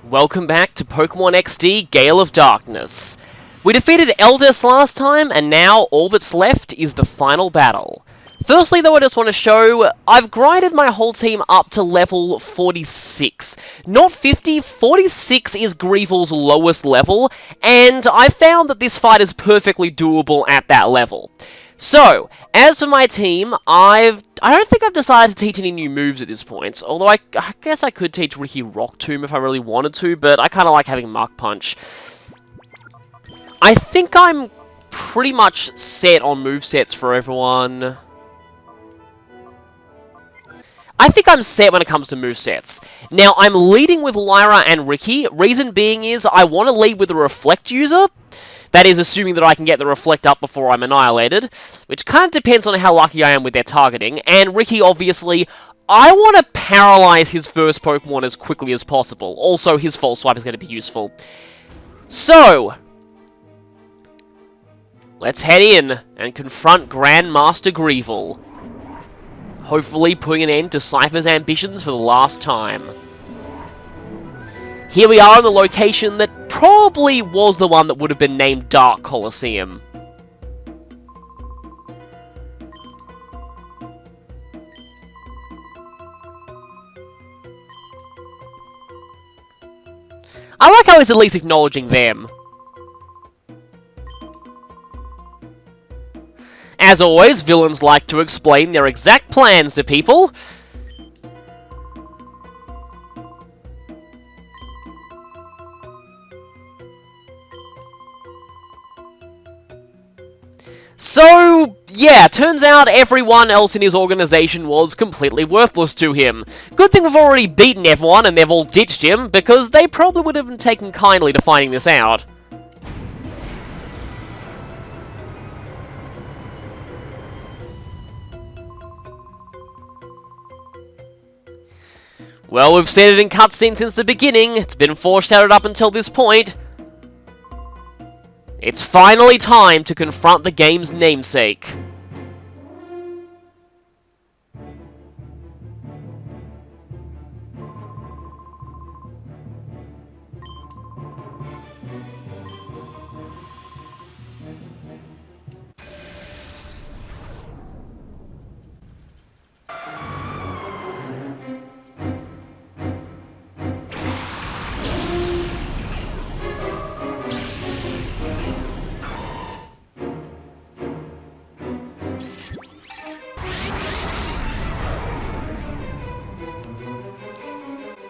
Welcome back to Pokemon XD Gale of Darkness. We defeated Eldest last time, and now all that's left is the final battle. Firstly though, I just want to show, I've grinded my whole team up to level 46. Not 50, 46 is Greevil's lowest level, and I found that this fight is perfectly doable at that level. So, as for my team, I don't think I've decided to teach any new moves at this point, although I guess I could teach Ricky Rock Tomb if I really wanted to, but I kind of like having Mach Punch. I think I'm pretty much set on movesets for everyone. I think I'm set when it comes to movesets. Now, I'm leading with Lyra and Ricky. Reason being is I want to lead with a Reflect user. That is, assuming that I can get the Reflect up before I'm annihilated, which kind of depends on how lucky I am with their targeting. And Ricky, obviously, I want to paralyze his first Pokemon as quickly as possible. Also, his False Swipe is going to be useful. So, let's head in and confront Grandmaster Greevil. Hopefully putting an end to Cipher's ambitions for the last time. Here we are in the location that probably was the one that would have been named Dark Coliseum. I like how he's at least acknowledging them. As always, villains like to explain their exact plans to people. So, yeah, turns out everyone else in his organization was completely worthless to him. Good thing we've already beaten everyone and they've all ditched him, because they probably would have taken kindly to finding this out. Well, we've said it in cutscene since the beginning. It's been foreshadowed up until this point. It's finally time to confront the game's namesake.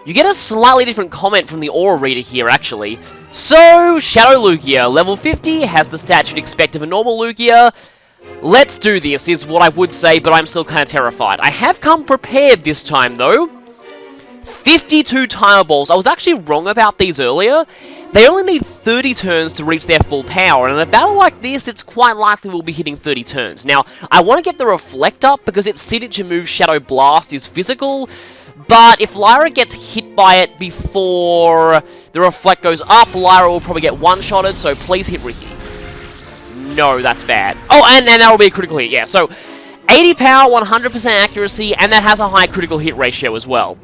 You get a slightly different comment from the Aura Reader here, actually. So, Shadow Lugia, level 50, has the stats you'd expect of a normal Lugia. Let's do this, is what I would say, but I'm still kind of terrified. I have come prepared this time, though. 52 Timer Balls. I was actually wrong about these earlier. They only need 30 turns to reach their full power, and in a battle like this, it's quite likely we'll be hitting 30 turns. Now, I want to get the Reflect up, because its signature move, Shadow Blast, is physical, but if Lyra gets hit by it before the Reflect goes up, Lyra will probably get one-shotted, so please hit Ricky. No, that's bad. Oh, and that'll be a critical hit, yeah. So, 80 power, 100% accuracy, and that has a high critical hit ratio as well.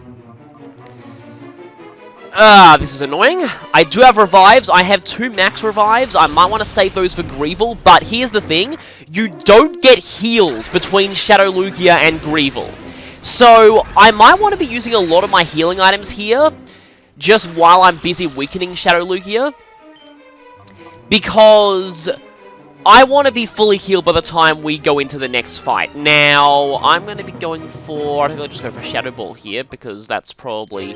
This is annoying. I do have revives. I have 2 max revives. I might want to save those for Greevil, but here's the thing. You don't get healed between Shadow Lugia and Greevil. So, I might want to be using a lot of my healing items here, just while I'm busy weakening Shadow Lugia, because I want to be fully healed by the time we go into the next fight. Now, I'm going to be going for, I think I'll just go for Shadow Ball here, because that's probably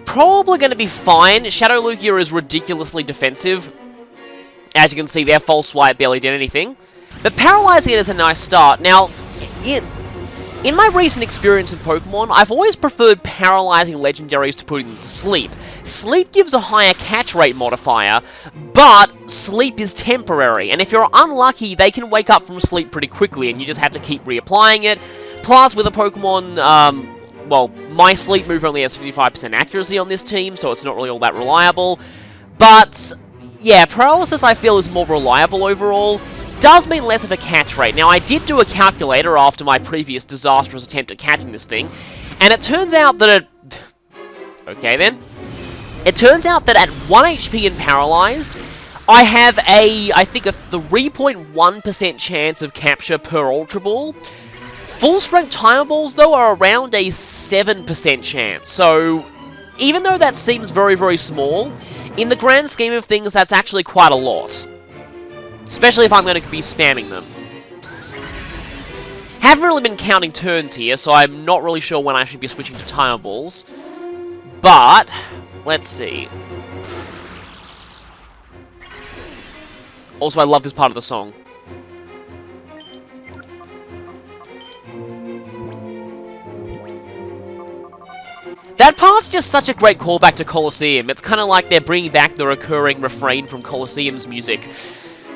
going to be fine. Shadow Lugia is ridiculously defensive. As you can see, their False Swipe barely did anything. But paralyzing it is a nice start. Now, in my recent experience with Pokemon, I've always preferred paralyzing legendaries to putting them to sleep. Sleep gives a higher catch rate modifier, but sleep is temporary, and if you're unlucky, they can wake up from sleep pretty quickly, and you just have to keep reapplying it. Plus, with a Pokemon, well, my sleep move only has 55% accuracy on this team, so it's not really all that reliable. But, yeah, paralysis I feel is more reliable overall. Does mean less of a catch rate. Now, I did do a calculator after my previous disastrous attempt at catching this thing, and it turns out that Okay then. It turns out that at 1 HP and paralyzed, I have I think a 3.1% chance of capture per Ultra Ball. Full Strength Timer Balls, though, are around a 7% chance. So, even though that seems very, very small, in the grand scheme of things, that's actually quite a lot. Especially if I'm going to be spamming them. Haven't really been counting turns here, so I'm not really sure when I should be switching to Timer Balls. But, let's see. Also, I love this part of the song. That part's just such a great callback to Colosseum. It's kind of like they're bringing back the recurring refrain from Colosseum's music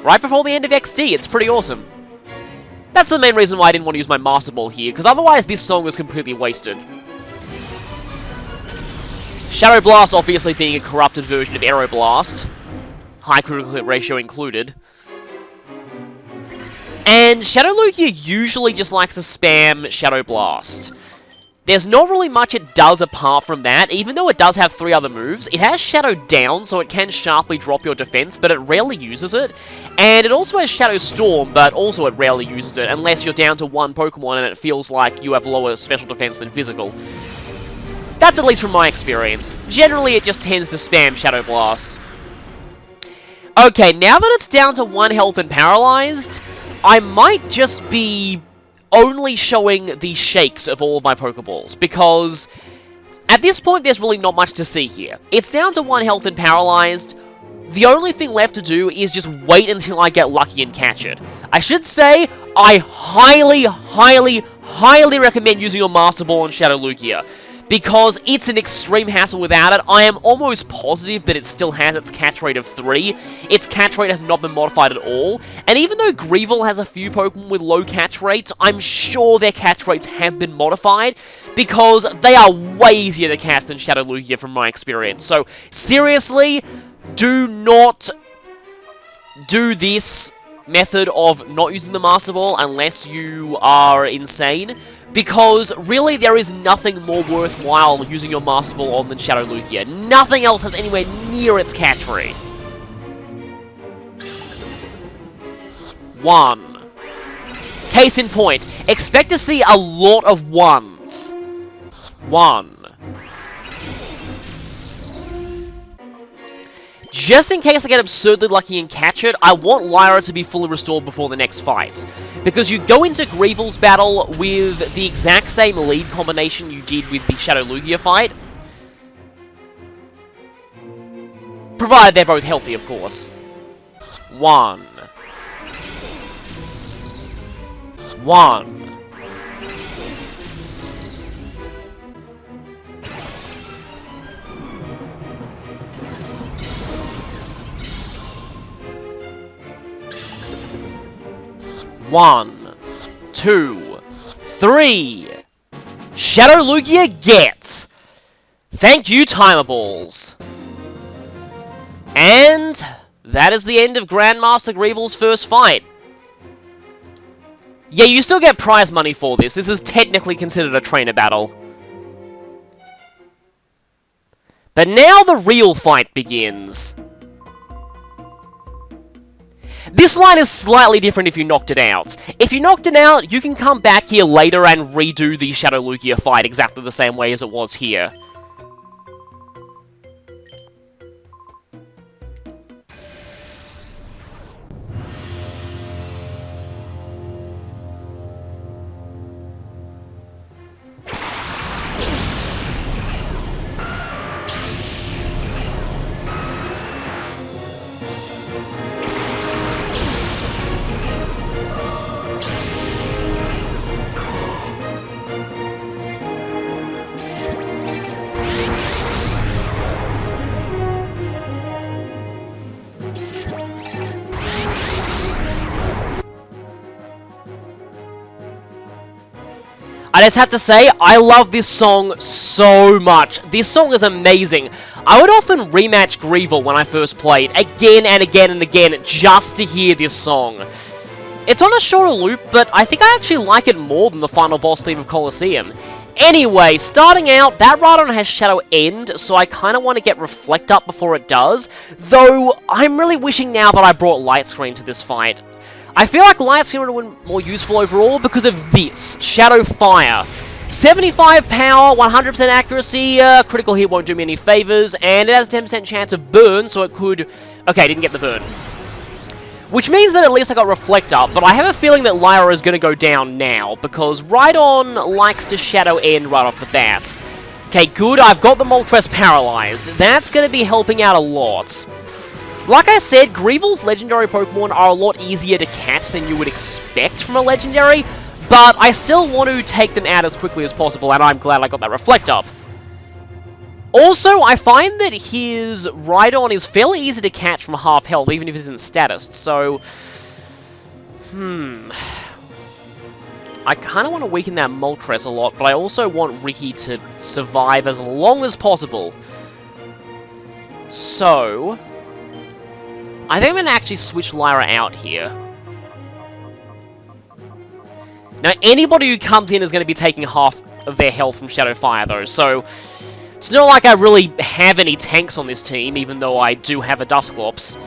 right before the end of XD. It's pretty awesome. That's the main reason why I didn't want to use my Master Ball here, because otherwise this song was completely wasted. Shadow Blast obviously being a corrupted version of Aero Blast. High critical hit ratio included. And Shadow Lugia usually just likes to spam Shadow Blast. There's not really much it does apart from that, even though it does have 3 other moves. It has Shadow Down, so it can sharply drop your defense, but it rarely uses it. And it also has Shadow Storm, but also it rarely uses it, unless you're down to 1 Pokemon and it feels like you have lower special defense than physical. That's at least from my experience. Generally, it just tends to spam Shadow Blast. Okay, now that it's down to 1 health and paralyzed, I might just be only showing the shakes of all of my Pokeballs, because at this point there's really not much to see here. It's down to 1 health and paralyzed. The only thing left to do is just wait until I get lucky and catch it. I should say, I highly, highly, highly recommend using your Master Ball on Shadow Lugia, because it's an extreme hassle without it. I am almost positive that it still has its catch rate of 3. Its catch rate has not been modified at all. And even though Greevil has a few Pokemon with low catch rates, I'm sure their catch rates have been modified, because they are way easier to catch than Shadow Lugia from my experience. So, seriously, do not do this method of not using the Master Ball unless you are insane. Because, really, there is nothing more worthwhile using your Master Ball on than Shadow Lugia. Nothing else has anywhere near its catch rate. 1. Case in point, expect to see a lot of 1s. 1. Just in case I get absurdly lucky and catch it, I want Lyra to be fully restored before the next fight. Because you go into Greevil's battle with the exact same lead combination you did with the Shadow Lugia fight. Provided they're both healthy, of course. 1. 1. 1, 2, 3. Shadow Lugia gets. Thank you, Timer Balls. And that is the end of Grandmaster Greevil's first fight. Yeah, you still get prize money for this. This is technically considered a trainer battle. But now the real fight begins. This line is slightly different if you knocked it out. If you knocked it out, you can come back here later and redo the Shadow Lugia fight exactly the same way as it was here. I just have to say, I love this song so much. This song is amazing. I would often rematch Greevil when I first played, again and again and again, just to hear this song. It's on a shorter loop, but I think I actually like it more than the final boss theme of Colosseum. Anyway, starting out, that Rhydon has Shadow End, so I kind of want to get Reflect up before it does. Though, I'm really wishing now that I brought Light Screen to this fight. I feel like Light Screen would have been more useful overall because of this, Shadow Fire. 75 power, 100% accuracy, critical hit won't do me any favors, and it has a 10% chance of burn, so it could... Okay, didn't get the burn. Which means that at least I got Reflect up, but I have a feeling that Lyra is going to go down now, because Rhydon likes to Shadow End right off the bat. Okay, good, I've got the Moltres paralyzed. That's going to be helping out a lot. Like I said, Greevil's legendary Pokemon are a lot easier to catch than you would expect from a legendary, but I still want to take them out as quickly as possible, and I'm glad I got that Reflect up. Also, I find that his Rhydon is fairly easy to catch from half health, even if it isn't status, so... I kind of want to weaken that Moltres a lot, but I also want Ricky to survive as long as possible. So... I think I'm going to actually switch Lyra out here. Now, anybody who comes in is going to be taking half of their health from Shadow Fire, though, so... It's not like I really have any tanks on this team, even though I do have a Dusclops.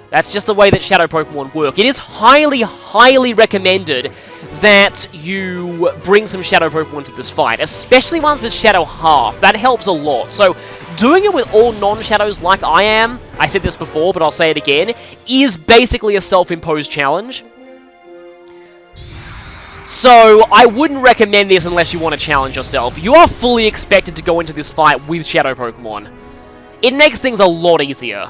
That's just the way that Shadow Pokemon work. It is highly, highly recommended that you bring some Shadow Pokemon to this fight, especially ones with Shadow Half. That helps a lot. So, doing it with all non-Shadows like I am, I said this before, but I'll say it again, is basically a self-imposed challenge. So, I wouldn't recommend this unless you want to challenge yourself. You are fully expected to go into this fight with Shadow Pokemon. It makes things a lot easier.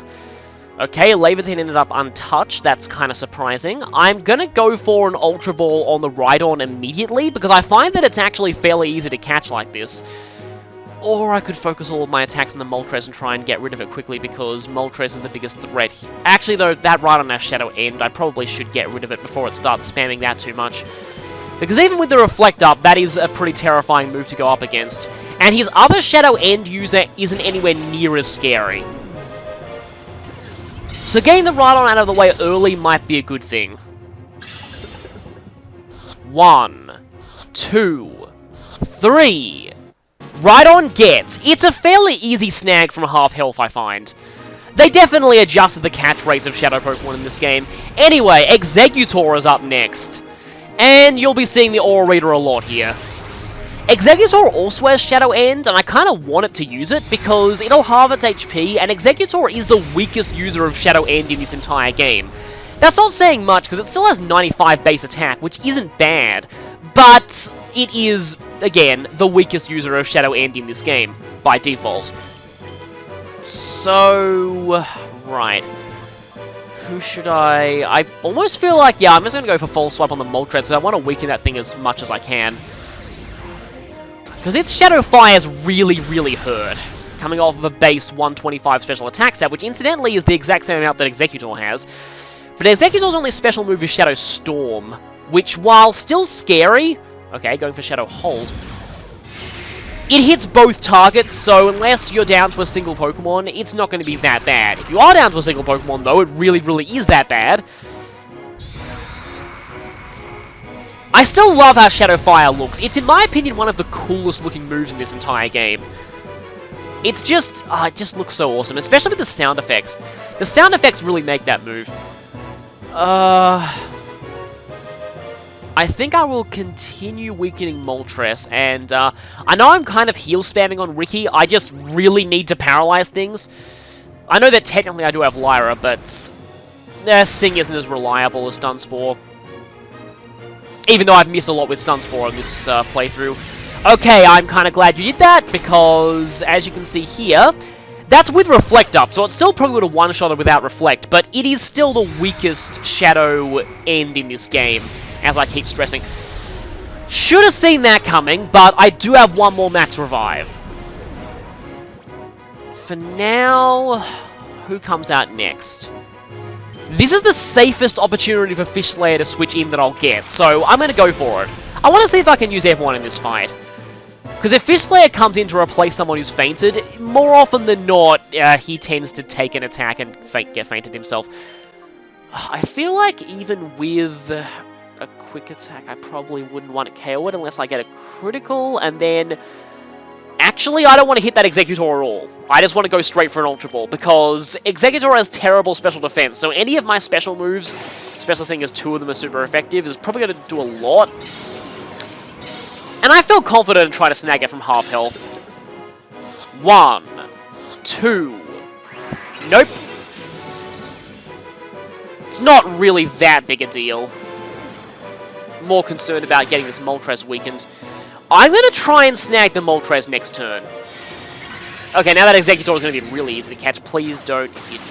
Okay, Lavertine ended up untouched. That's kind of surprising. I'm going to go for an Ultra Ball on the Rhydon immediately, because I find that it's actually fairly easy to catch like this. Or I could focus all of my attacks on the Moltres and try and get rid of it quickly, because Moltres is the biggest threat. Actually, though, that Rhydon has Shadow End. I probably should get rid of it before it starts spamming that too much. Because even with the Reflect up, that is a pretty terrifying move to go up against. And his other Shadow End user isn't anywhere near as scary. So getting the Rhydon out of the way early might be a good thing. 1, 2, 3. Rhydon gets. It's a fairly easy snag from half health, I find. They definitely adjusted the catch rates of Shadow Pokemon in this game. Anyway, Executor is up next. And you'll be seeing the Aura Reader a lot here. Executor also has Shadow End, and I kind of want it to use it, because it'll halve its HP, and Executor is the weakest user of Shadow End in this entire game. That's not saying much, because it still has 95 base attack, which isn't bad, but it is, again, the weakest user of Shadow End in this game, by default. So... right. Who should I almost feel like, yeah, I'm just going to go for False Swipe on the Moltres, because I want to weaken that thing as much as I can. Because its Shadow Fires really, really hurt. Coming off of a base 125 special attack set, which incidentally is the exact same amount that Executor has. But Executor's only special move is Shadow Storm, which, while still scary... Okay, going for Shadow Hold. It hits both targets, so unless you're down to a single Pokemon, it's not going to be that bad. If you are down to a single Pokemon, though, it really, really is that bad. I still love how Shadow Fire looks. It's, in my opinion, one of the coolest looking moves in this entire game. It's just, it just looks so awesome, especially with the sound effects. The sound effects really make that move. I think I will continue weakening Moltres, and I know I'm kind of heal spamming on Ricky, I just really need to paralyze things. I know that technically I do have Lyra, but Sing isn't as reliable as Stun-Spore. Even though I've missed a lot with Stun-Spore on this playthrough. Okay, I'm kind of glad you did that, because as you can see here, that's with Reflect up, so it still probably would have one-shotted without Reflect, but it is still the weakest Shadow End in this game. As I keep stressing. Should have seen that coming, but I do have one more max revive. For now, who comes out next? This is the safest opportunity for Fish Slayer to switch in that I'll get, so I'm going to go for it. I want to see if I can use everyone in this fight. Because if Fish Slayer comes in to replace someone who's fainted, more often than not, he tends to take an attack and get fainted himself. I feel like even with... a quick attack. I probably wouldn't want to KO it unless I get a critical, and then... Actually, I don't want to hit that Executor at all. I just want to go straight for an Ultra Ball, because Executor has terrible special defense, so any of my special moves, especially seeing as 2 of them are super effective, is probably going to do a lot. And I feel confident in trying to snag it from half health. 1, 2... Nope. It's not really that big a deal. More concerned about getting this Moltres weakened. I'm going to try and snag the Moltres next turn. Okay, now that Executor is going to be really easy to catch. Please don't hit.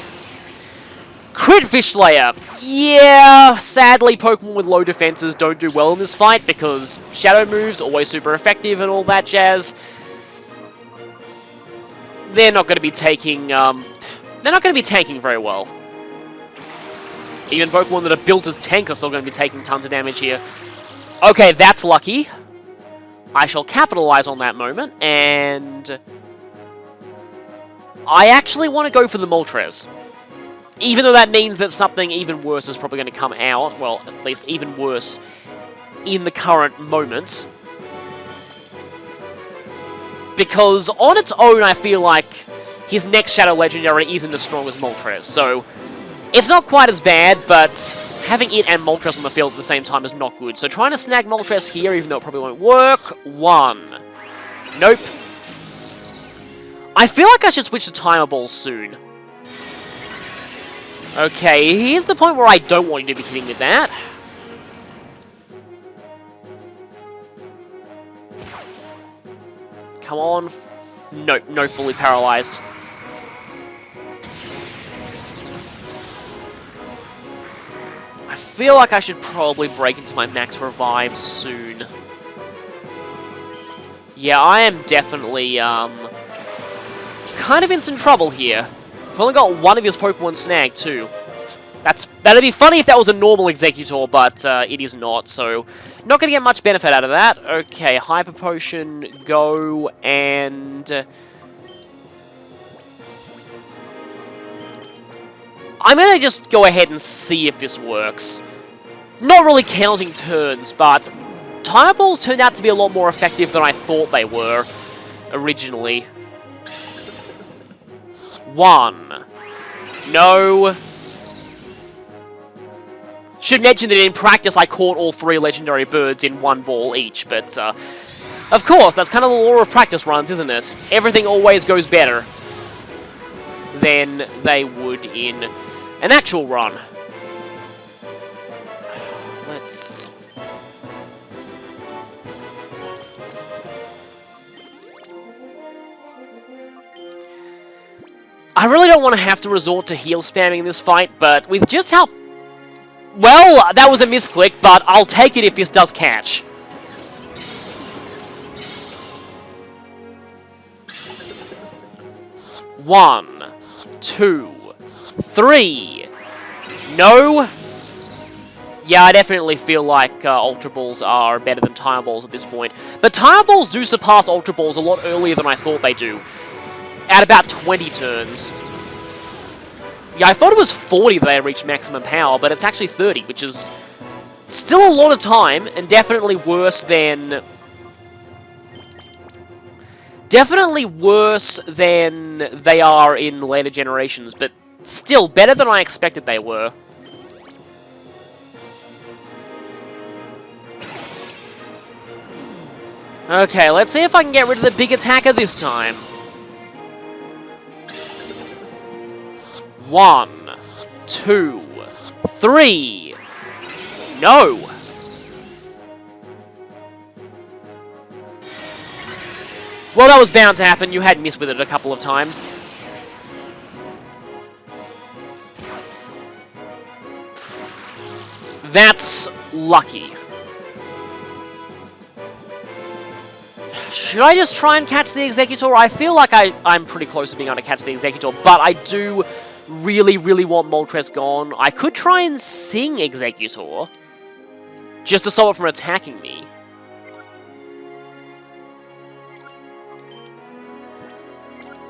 Crit Fish Slayer. Yeah, sadly, Pokemon with low defenses don't do well in this fight because Shadow moves, always super effective and all that jazz. They're not going to be taking, they're not going to be tanking very well. Even Pokemon that are built as tanks are still going to be taking tons of damage here. Okay, that's lucky. I shall capitalize on that moment, and... I actually want to go for the Moltres. Even though that means that something even worse is probably going to come out, well, at least even worse in the current moment. Because on its own, I feel like his next Shadow Legendary isn't as strong as Moltres, so... It's not quite as bad, but having it and Moltres on the field at the same time is not good. So trying to snag Moltres here, even though it probably won't work. 1. Nope. I feel like I should switch to Timer Ball soon. Okay, here's the point where I don't want you to be hitting with that. Come on. Nope, no fully paralyzed. I feel like I should probably break into my max revive soon. Yeah, I am definitely, kind of in some trouble here. I've only got one of his Pokemon snagged, too. That'd be funny if that was a normal Executor, but it is not, so not going to get much benefit out of that. Okay, Hyper Potion, go, and... I'm going to just go ahead and see if this works. Not really counting turns, but Timer Balls turned out to be a lot more effective than I thought they were originally. 1. No. Should mention that in practice I caught all 3 legendary birds in 1 ball each, but of course, that's kind of the law of practice runs, isn't it? Everything always goes better than they would in an actual run. Let's... I really don't want to have to resort to heal spamming in this fight, but with just how... Well, that was a misclick, but I'll take it if this does catch. One, 2, 3. No. Yeah, I definitely feel like Ultra Balls are better than Timer Balls at this point. But Timer Balls do surpass Ultra Balls a lot earlier than I thought they do. At about 20 turns. Yeah, I thought it was 40 that they reached maximum power, but it's actually 30, which is still a lot of time, and definitely worse than... Definitely worse than they are in later generations, but still better than I expected they were. Okay, let's see if I can get rid of the big attacker this time. 1, 2, 3. No! Well, that was bound to happen. You had missed with it a couple of times. That's lucky. Should I just try and catch the Executor? I feel like I'm pretty close to being able to catch the Executor, but I do really, really want Moltres gone. I could try and sing Executor, just to stop it from attacking me.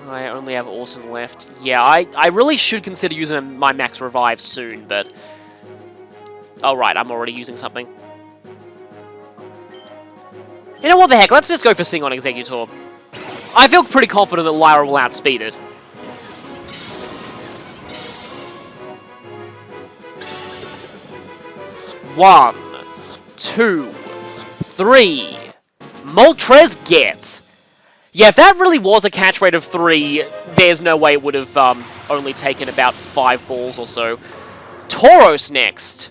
I only have Orson left. Yeah, I really should consider using my max revive soon, but... Oh, right, I'm already using something. You know what the heck, let's just go for Sing on Executor. I feel pretty confident that Lyra will outspeed it. One, two, three. Moltres get. Yeah, if that really was a catch rate of 3, there's no way it would have only taken about 5 balls or so. Taurus next.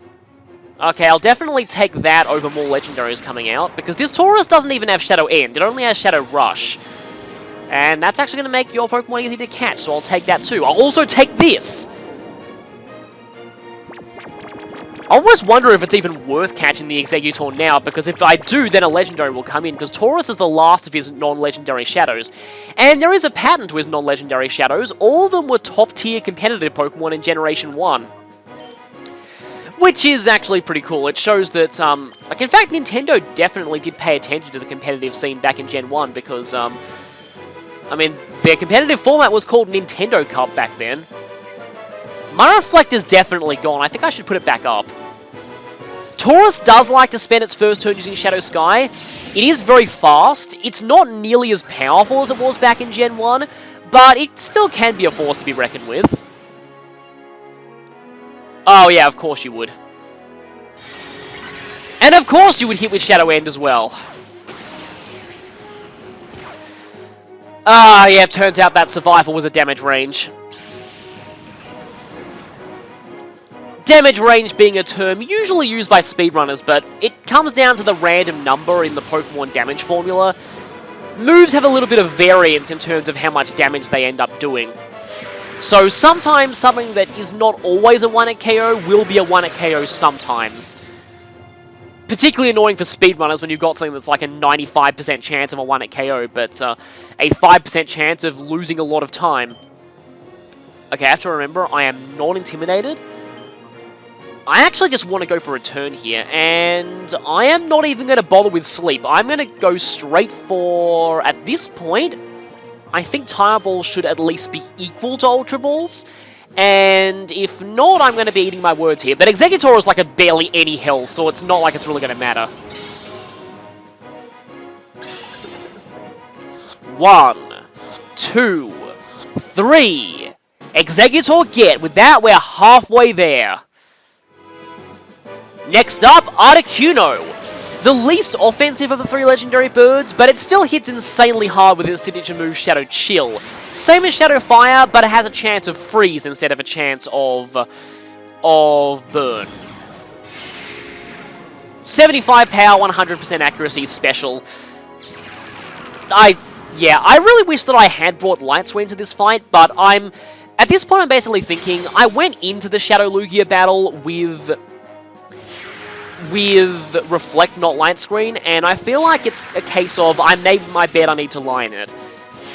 Okay, I'll definitely take that over more legendaries coming out, because this Taurus doesn't even have Shadow End, it only has Shadow Rush. And that's actually going to make your Pokemon easy to catch, so I'll take that too. I'll also take this! I almost wonder if it's even worth catching the Executor now, because if I do, then a Legendary will come in, because Taurus is the last of his non-Legendary Shadows. And there is a pattern to his non-Legendary Shadows. All of them were top-tier competitive Pokemon in Generation 1. Which is actually pretty cool. It shows that, like, in fact, Nintendo definitely did pay attention to the competitive scene back in Gen 1, because, I mean, their competitive format was called Nintendo Cup back then. My Reflector's definitely gone. I think I should put it back up. Taurus does like to spend its first turn using Shadow Sky. It is very fast. It's not nearly as powerful as it was back in Gen 1, but it still can be a force to be reckoned with. Oh yeah, of course you would. And of course you would hit with Shadow End as well. Ah, yeah, turns out that Survival was a damage range. Damage range being a term usually used by speedrunners, but it comes down to the random number in the Pokemon damage formula. Moves have a little bit of variance in terms of how much damage they end up doing. So sometimes something that is not always a 1-hit KO will be a 1-hit KO sometimes. Particularly annoying for speedrunners when you've got something that's like a 95% chance of a 1-hit KO, but a 5% chance of losing a lot of time. Okay, I have to remember, I am not intimidated. I actually just want to go for a turn here, and I am not even going to bother with Sleep. I'm going to go straight for, at this point, I think Tire Balls should at least be equal to Ultra Balls, and if not, I'm going to be eating my words here. But Executor is like a barely any health, so it's not like it's really going to matter. 1, 2, 3. Executor get. With that, we're halfway there. Next up, Articuno. The least offensive of the 3 legendary birds, but it still hits insanely hard with its signature move, Shadow Chill. Same as Shadow Fire, but it has a chance of freeze instead of a chance of burn. 75 power, 100% accuracy special. I really wish that I had brought Light Screen to this fight, but at this point I'm basically thinking, I went into the Shadow Lugia battle with Reflect, not Light Screen, and I feel like it's a case of I made my bed, I need to lie in it.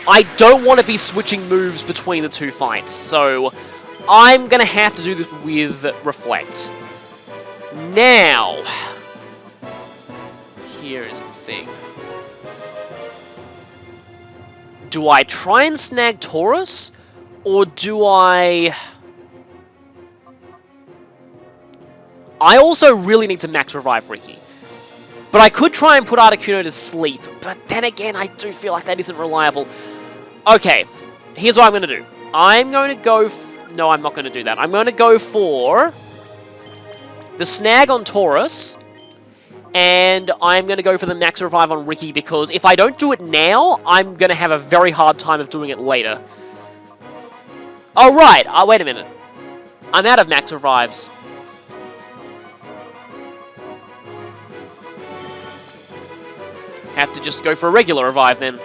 I don't want to be switching moves between the 2 fights, so I'm going to have to do this with Reflect. Now, here is the thing. Do I try and snag Taurus, or do I also really need to max revive Ricky. But I could try and put Articuno to sleep, but then again, I do feel like that isn't reliable. Okay, here's what I'm going to do. I'm going to go... No, I'm not going to do that. I'm going to go for the snag on Taurus, and I'm going to go for the max revive on Ricky, because if I don't do it now, I'm going to have a very hard time of doing it later. Oh, right. Wait a minute. I'm out of max revives. Have to just go for a regular revive then.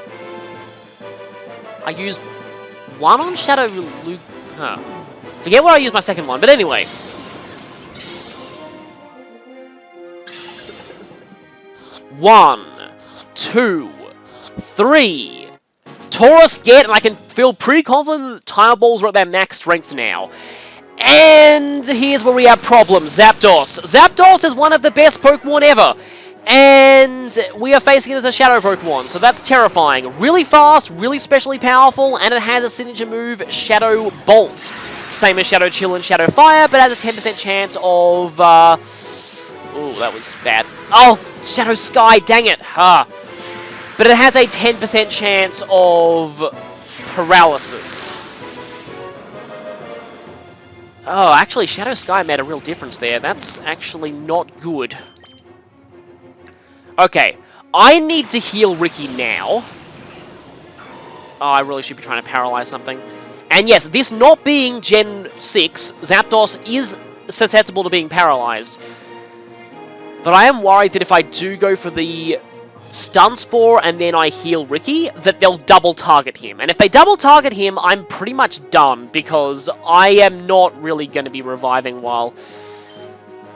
I used 1 on Shadow Lugia. Huh. Forget what I used my second one, but anyway. One, 2, 3. Taurus get, and I can feel pretty confident that Tire Balls are at their max strength now. And here's where we have problems. Zapdos. Zapdos is one of the best Pokemon ever. And we are facing it as a Shadow Pokemon, so that's terrifying. Really fast, really specially powerful, and it has a signature move, Shadow Bolt. Same as Shadow Chill and Shadow Fire, but has a 10% chance of... Ooh, that was bad. Oh, Shadow Sky, dang it. but it has a 10% chance of paralysis. Oh, actually, Shadow Sky made a real difference there. That's actually not good. Okay, I need to heal Ricky now. Oh, I really should be trying to paralyze something. And yes, this not being Gen 6, Zapdos is susceptible to being paralyzed. But I am worried that if I do go for the Stun Spore and then I heal Ricky, that they'll double target him. And if they double target him, I'm pretty much done, because I am not really going to be reviving while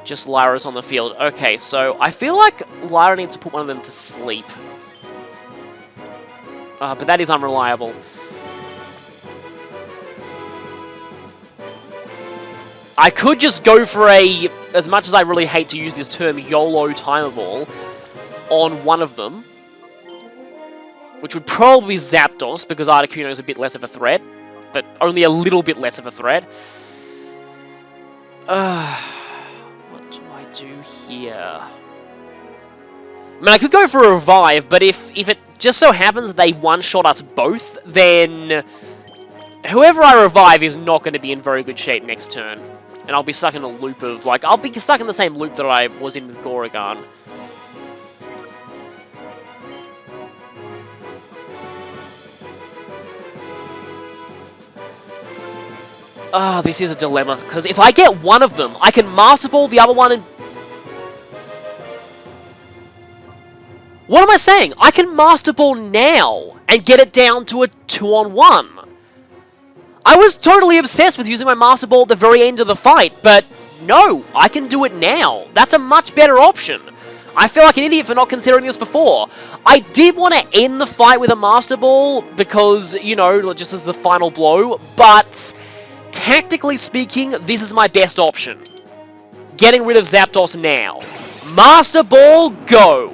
just Lyra's on the field. Okay, so I feel like Lyra needs to put one of them to sleep. But that is unreliable. I could just go for a, as much as I really hate to use this term, YOLO Timer Ball on one of them, which would probably be Zapdos, because Articuno is a bit less of a threat, but only a little bit less of a threat. What do I do here? I mean, I could go for a Revive, but if it just so happens they one-shot us both, then whoever I revive is not going to be in very good shape next turn. And I'll be stuck in a loop of, like, I'll be stuck in the same loop that I was in with Goragan. Ah, this is a dilemma, because if I get one of them, I can Master Ball the other one and... What am I saying? I can Master Ball now and get it down to a 2-on-1. I was totally obsessed with using my Master Ball at the very end of the fight, but no, I can do it now. That's a much better option. I feel like an idiot for not considering this before. I did want to end the fight with a Master Ball because, you know, just as the final blow, but tactically speaking, this is my best option. Getting rid of Zapdos now. Master Ball, go!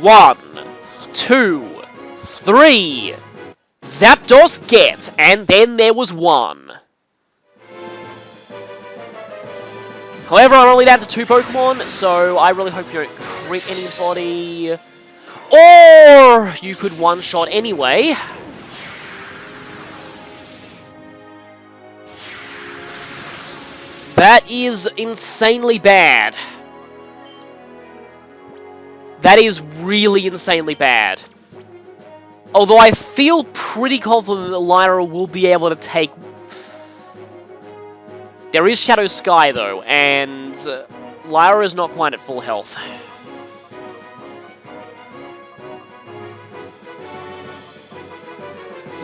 One, two, three. Zapdos gets, and then there was one. However, I'm only down to 2 Pokemon, so I really hope you don't crit anybody. Or you could one-shot anyway. That is insanely bad. That is really insanely bad. Although I feel pretty confident that Lyra will be able to take... There is Shadow Sky, though, and Lyra is not quite at full health.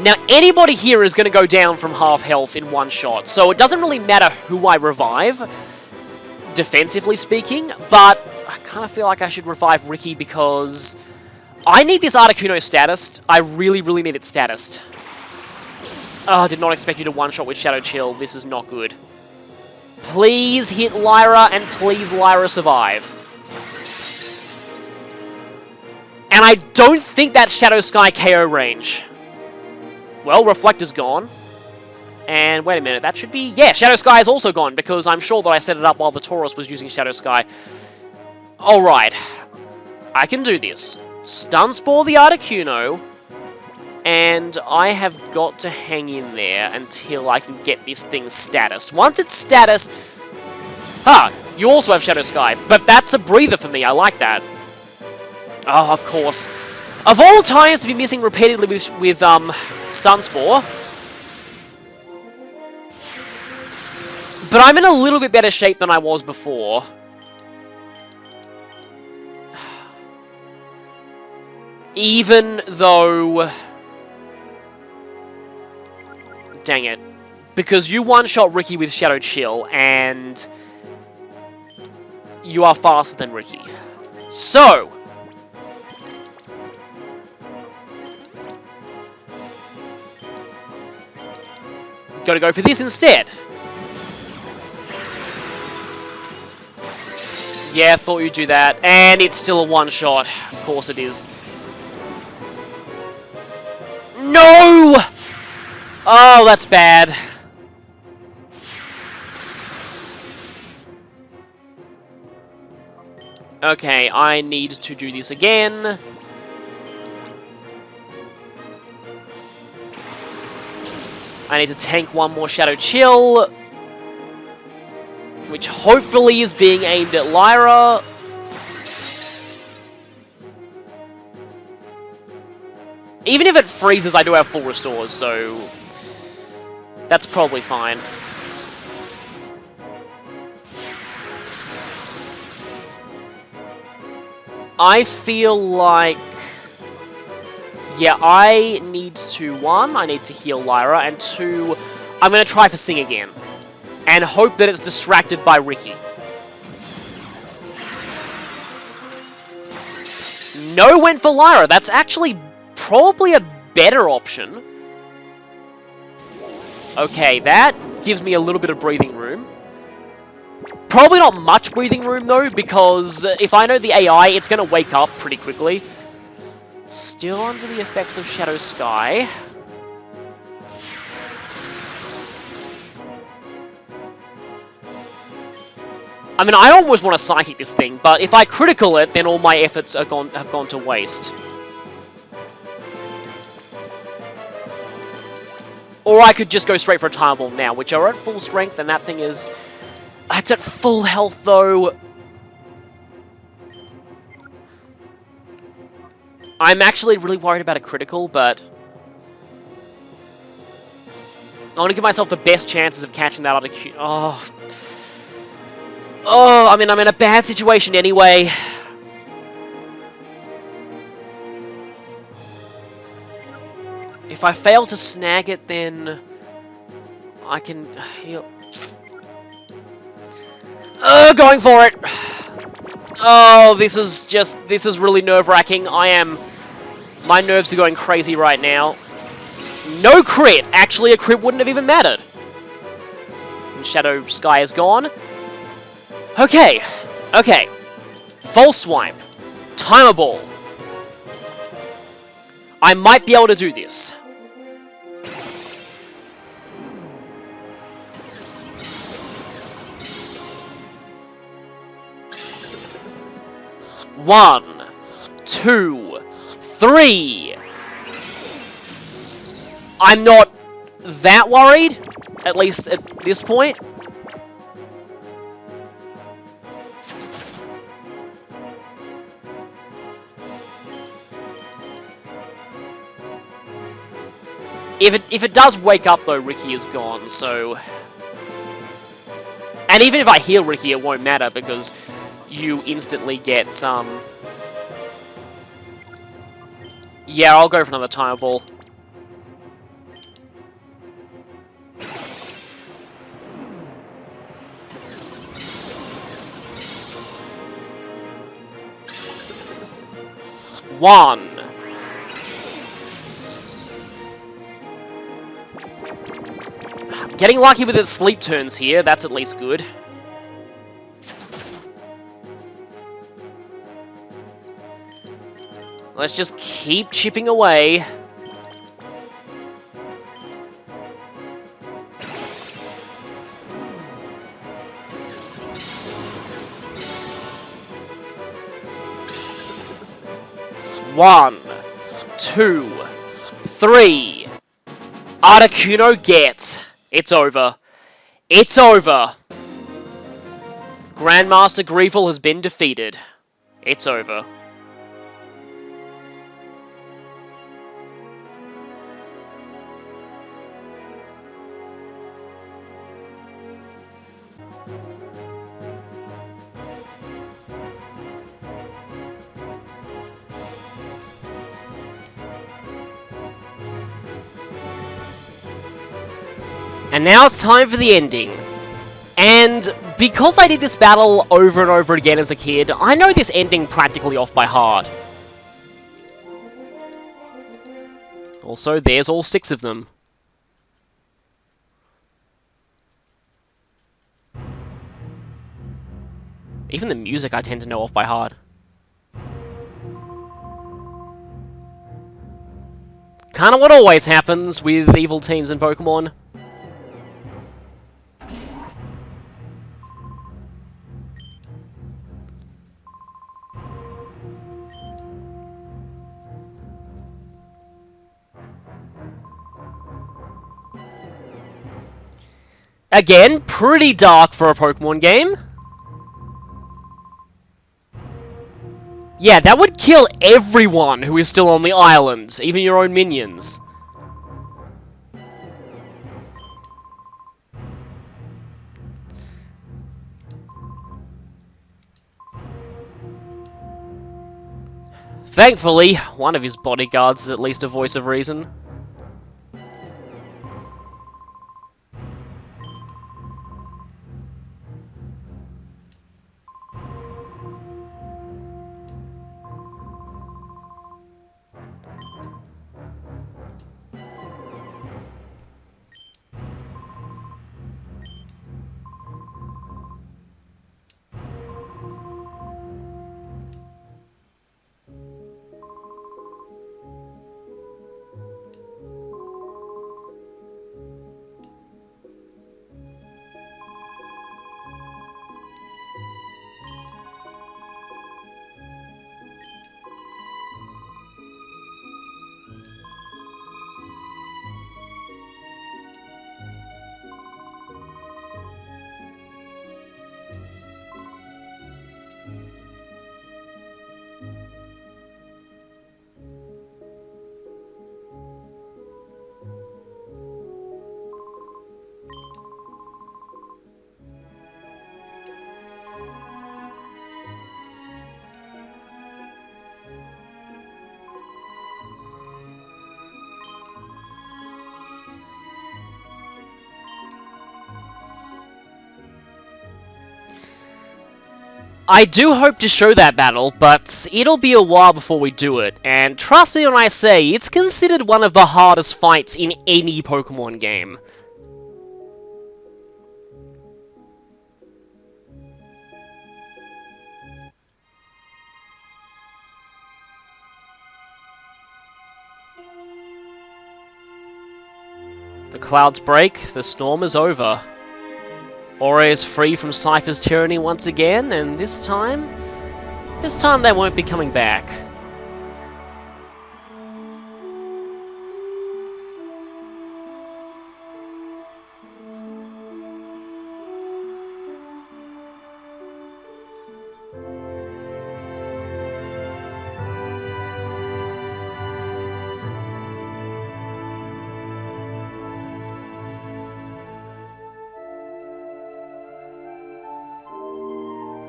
Now, anybody here is going to go down from half health in one shot, so it doesn't really matter who I revive, defensively speaking, but I kind of feel like I should revive Ricky because I need this Articuno status. I really, really need it statused. Oh, I did not expect you to one-shot with Shadow Chill. This is not good. Please hit Lyra, and please Lyra survive. And I don't think that's Shadow Sky KO range. Well, Reflector's gone. And wait a minute, that should be... Yeah, Shadow Sky is also gone, because I'm sure that I set it up while the Taurus was using Shadow Sky. Alright. I can do this. Stun Spore the Articuno. And I have got to hang in there until I can get this thing statused. Once it's statused... Ah, you also have Shadow Sky. But that's a breather for me, I like that. Oh, of course. Of all times to be missing repeatedly with Stun Spore. But I'm in a little bit better shape than I was before. Even though... Dang it. Because you one-shot Ricky with Shadow Chill, and... you are faster than Ricky. So... gotta go for this instead. Yeah, thought you'd do that. And it's still a one-shot. Of course it is. No! Oh, that's bad. Okay, I need to do this again. I need to tank one more Shadow Chill, which hopefully is being aimed at Lyra. Even if it freezes, I do have full restores, so that's probably fine. I feel like... yeah, I need to, 1, I need to heal Lyra, and 2, I'm going to try for Sing again. And hope that it's distracted by Ricky. No went for Lyra. That's actually probably a better option. Okay, that gives me a little bit of breathing room. Probably not much breathing room, though, because if I know the AI, it's going to wake up pretty quickly. Still under the effects of Shadow Sky. I mean, I almost want to Psychic this thing, but if I critical it, then all my efforts are have gone to waste. Or I could just go straight for a Time Ball now, which are at full strength, and that thing is... it's at full health, though. I'm actually really worried about a critical, but... I want to give myself the best chances of catching that Artic. Oh, I mean, I'm in a bad situation anyway. If I fail to snag it, then I can heal. Going for it. Oh, this is really nerve-wracking. My nerves are going crazy right now. No crit. Actually, a crit wouldn't have even mattered. And Shadow Sky is gone. Okay. Okay. False Swipe. Timer Ball. I might be able to do this. One, 2, 3. I'm not that worried, at least at this point. If it does wake up, though, Ricky is gone, so... And even if I heal Ricky, it won't matter, because you instantly get some... Yeah, I'll go for another Timer Ball. One. Getting lucky with its sleep turns here, that's at least good. Let's just keep chipping away. One, 2, 3. Articuno get. It's over. It's over. Grandmaster Greeful has been defeated. It's over. And now it's time for the ending. And because I did this battle over and over again as a kid, I know this ending practically off by heart. Also, there's all 6 of them. Even the music I tend to know off by heart. Kinda what always happens with evil teams in Pokemon. Again, pretty dark for a Pokemon game. Yeah, that would kill everyone who is still on the island, even your own minions. Thankfully, one of his bodyguards is at least a voice of reason. I do hope to show that battle, but it'll be a while before we do it, and trust me when I say, it's considered one of the hardest fights in any Pokemon game. The clouds break, the storm is over. Aura is free from Cipher's tyranny once again, and this time they won't be coming back.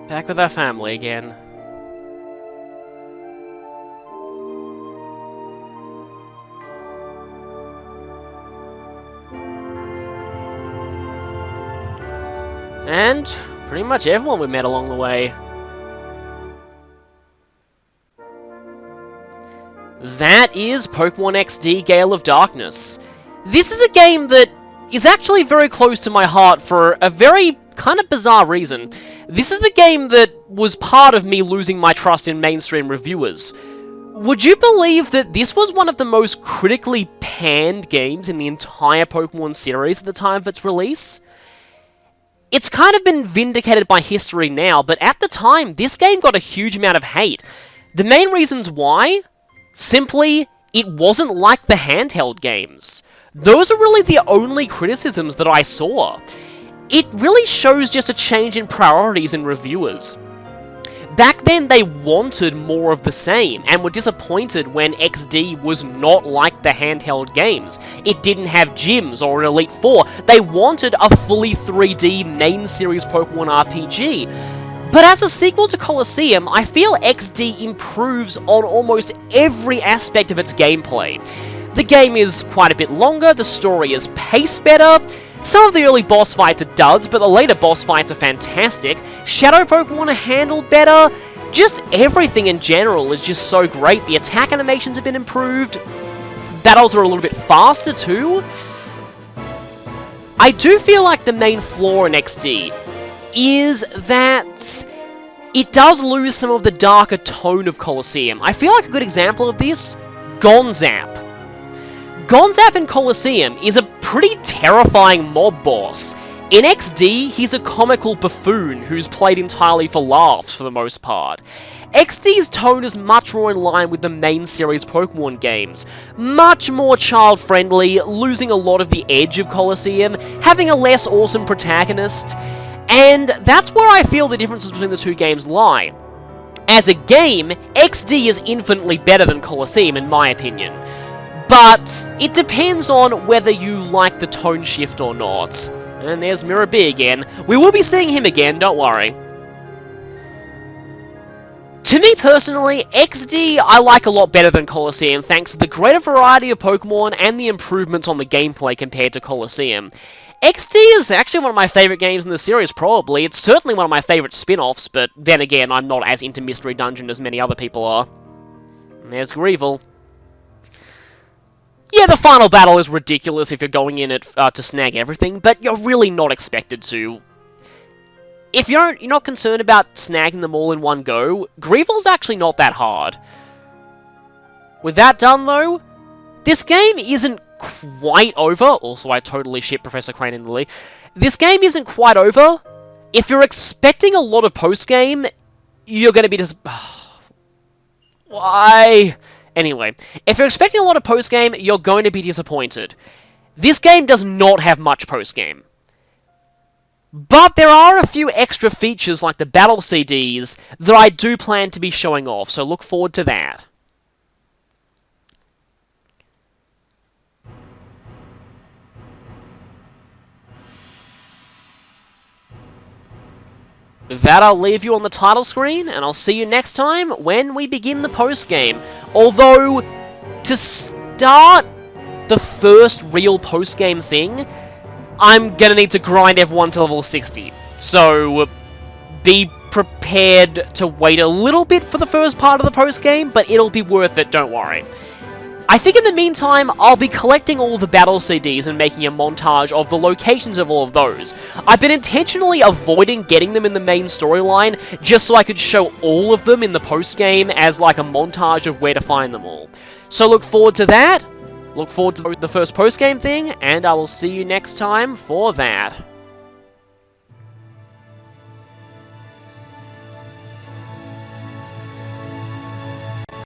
Back with our family again. And pretty much everyone we met along the way. That is Pokemon XD Gale of Darkness. This is a game that is actually very close to my heart for a very kind of bizarre reason. This is the game that was part of me losing my trust in mainstream reviewers. Would you believe that this was one of the most critically panned games in the entire Pokemon series at the time of its release? It's kind of been vindicated by history now, but at the time, this game got a huge amount of hate. The main reasons why? Simply, it wasn't like the handheld games. Those are really the only criticisms that I saw. It really shows just a change in priorities in reviewers. Back then, they wanted more of the same, and were disappointed when XD was not like the handheld games. It didn't have gyms or an Elite Four. They wanted a fully 3D main series Pokemon RPG. But as a sequel to Colosseum, I feel XD improves on almost every aspect of its gameplay. The game is quite a bit longer, the story is paced better. Some of the early boss fights are duds, but the later boss fights are fantastic. Shadow Pokemon are handled better. Just everything in general is just so great. The attack animations have been improved. Battles are a little bit faster too. I do feel like the main flaw in XD is that it does lose some of the darker tone of Colosseum. I feel like a good example of this, Gonzap. Gonzap in Colosseum is a pretty terrifying mob boss, In XD, he's a comical buffoon who's played entirely for laughs for the most part. XD's tone is much more in line with the main series Pokemon games. Much more child-friendly, losing a lot of the edge of Colosseum, having a less awesome protagonist, and that's where I feel the differences between the two games lie. As a game, XD is infinitely better than Colosseum in my opinion, but it depends on whether you like the tone shift or not. And there's Mirror B again. We will be seeing him again, don't worry. To me personally, XD I like a lot better than Colosseum thanks to the greater variety of Pokemon and the improvements on the gameplay compared to Colosseum. XD is actually one of my favourite games in the series, probably. It's certainly one of my favourite spin-offs, but then again, I'm not as into Mystery Dungeon as many other people are. And there's Greevil. Yeah, the final battle is ridiculous if you're going in it to snag everything, but you're really not expected to. If you're not concerned about snagging them all in one go, Greevil's actually not that hard. With that done, though, this game isn't quite over. Also, I totally shit Professor Crane in the league. This game isn't quite over. If you're expecting a lot of post-game, you're going to be just... Why? Anyway, if you're expecting a lot of post-game, you're going to be disappointed. This game does not have much post-game. But there are a few extra features like the battle CDs that I do plan to be showing off, so look forward to that. With that, I'll leave you on the title screen, and I'll see you next time when we begin the post-game. Although, to start the first real post-game thing, I'm gonna need to grind everyone to level 60. So, be prepared to wait a little bit for the first part of the post-game, but it'll be worth it, don't worry. I think in the meantime, I'll be collecting all the battle CDs and making a montage of the locations of all of those. I've been intentionally avoiding getting them in the main storyline, just so I could show all of them in the post-game as like a montage of where to find them all. So look forward to that, look forward to the first post-game thing, and I will see you next time for that.